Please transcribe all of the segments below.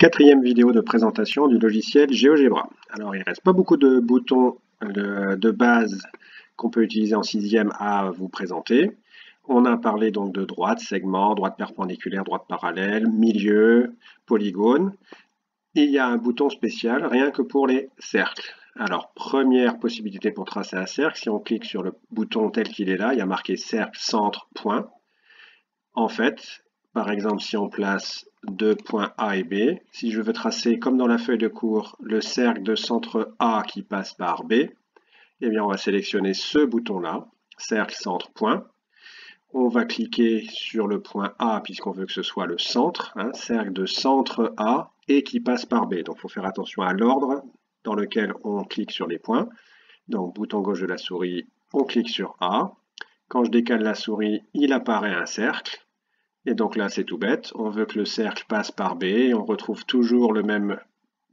Quatrième vidéo de présentation du logiciel GeoGebra. Alors il ne reste pas beaucoup de boutons de base qu'on peut utiliser en sixième à vous présenter. On a parlé donc de droite, segment, droite perpendiculaire, droite parallèle, milieu, polygone. Il y a un bouton spécial rien que pour les cercles. Alors première possibilité pour tracer un cercle, si on clique sur le bouton tel qu'il est là, il y a marqué cercle, centre, point. En fait, par exemple, si on place deux points A et B, si je veux tracer, comme dans la feuille de cours, le cercle de centre A qui passe par B, eh bien, on va sélectionner ce bouton-là, cercle, centre, point. On va cliquer sur le point A, puisqu'on veut que ce soit le centre, cercle de centre A et qui passe par B. Donc, il faut faire attention à l'ordre dans lequel on clique sur les points. Donc, bouton gauche de la souris, on clique sur A. Quand je décale la souris, il apparaît un cercle. Et donc là, c'est tout bête. On veut que le cercle passe par B. Et on retrouve toujours le même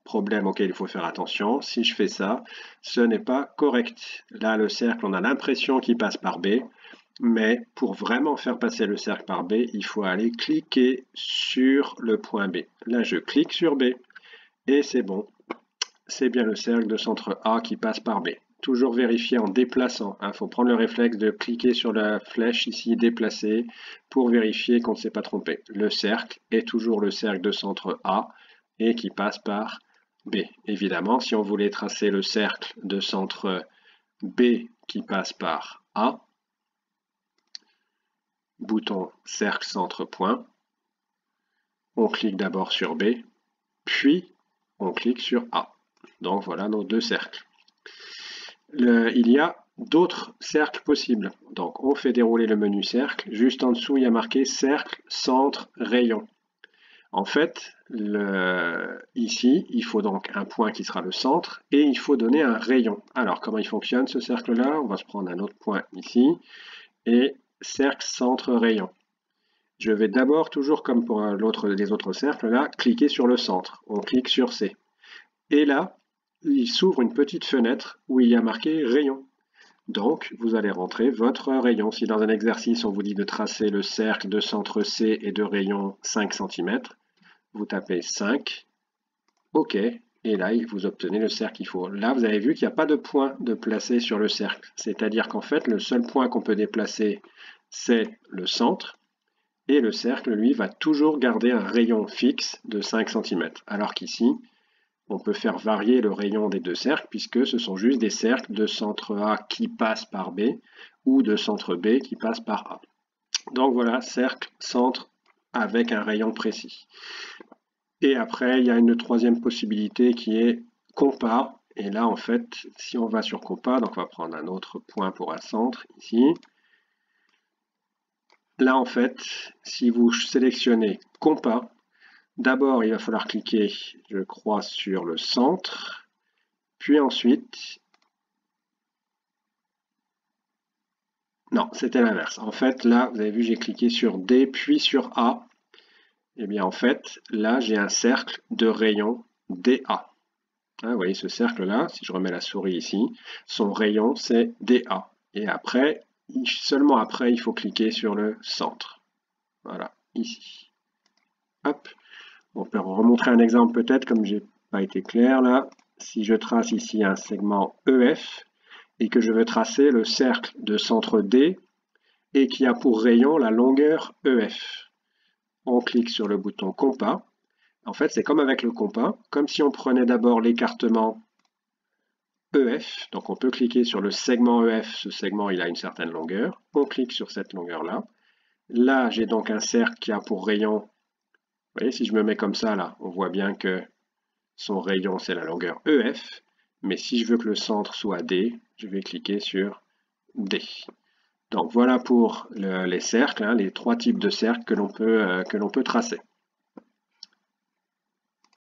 problème auquel il faut faire attention. Si je fais ça, ce n'est pas correct. Là, le cercle, on a l'impression qu'il passe par B. Mais pour vraiment faire passer le cercle par B, il faut aller cliquer sur le point B. Là, je clique sur B. Et c'est bon. C'est bien le cercle de centre A qui passe par B. Toujours vérifier en déplaçant. Il faut prendre le réflexe de cliquer sur la flèche ici, déplacer, pour vérifier qu'on ne s'est pas trompé. Le cercle est toujours le cercle de centre A et qui passe par B. Évidemment, si on voulait tracer le cercle de centre B qui passe par A, bouton cercle centre point, on clique d'abord sur B, puis on clique sur A. Donc voilà nos deux cercles. Il y a d'autres cercles possibles. Donc on fait dérouler le menu cercle. Juste en dessous, il y a marqué cercle, centre, rayon. En fait, ici, il faut donc un point qui sera le centre et il faut donner un rayon. Alors comment il fonctionne ce cercle-là? On va se prendre un autre point ici et cercle, centre, rayon. Je vais d'abord, toujours comme pour les autres cercles là, cliquer sur le centre. On clique sur C. Et là, il s'ouvre une petite fenêtre où il y a marqué rayon. Donc, vous allez rentrer votre rayon. Si dans un exercice, on vous dit de tracer le cercle de centre C et de rayon 5 cm, vous tapez 5, OK, et là, vous obtenez le cercle qu'il faut. Là, vous avez vu qu'il n'y a pas de point de placer sur le cercle. C'est-à-dire qu'en fait, le seul point qu'on peut déplacer, c'est le centre, et le cercle, lui, va toujours garder un rayon fixe de 5 cm. Alors qu'ici, on peut faire varier le rayon des deux cercles puisque ce sont juste des cercles de centre A qui passent par B ou de centre B qui passent par A. Donc voilà, cercle, centre avec un rayon précis. Et après, il y a une troisième possibilité qui est compas. Et là, en fait, si on va sur compas, donc on va prendre un autre point pour un centre ici. Là, en fait, si vous sélectionnez compas, d'abord, il va falloir cliquer, je crois, sur le centre, puis ensuite... Non, c'était l'inverse. En fait, là, vous avez vu, j'ai cliqué sur D, puis sur A. Et bien, en fait, là, j'ai un cercle de rayon DA. Vous voyez ce cercle-là, si je remets la souris ici, son rayon, c'est DA. Et après, seulement après, il faut cliquer sur le centre. Voilà, ici. Hop. On peut remontrer un exemple peut-être, comme je n'ai pas été clair là. Si je trace ici un segment EF et que je veux tracer le cercle de centre D et qui a pour rayon la longueur EF. On clique sur le bouton compas. En fait, c'est comme avec le compas, comme si on prenait d'abord l'écartement EF. Donc on peut cliquer sur le segment EF, ce segment il a une certaine longueur. On clique sur cette longueur-là. Là, j'ai donc un cercle qui a pour rayon... Vous voyez, si je me mets comme ça, là, on voit bien que son rayon, c'est la longueur EF. Mais si je veux que le centre soit D, je vais cliquer sur D. Donc voilà pour les cercles, les trois types de cercles que l'on peut tracer.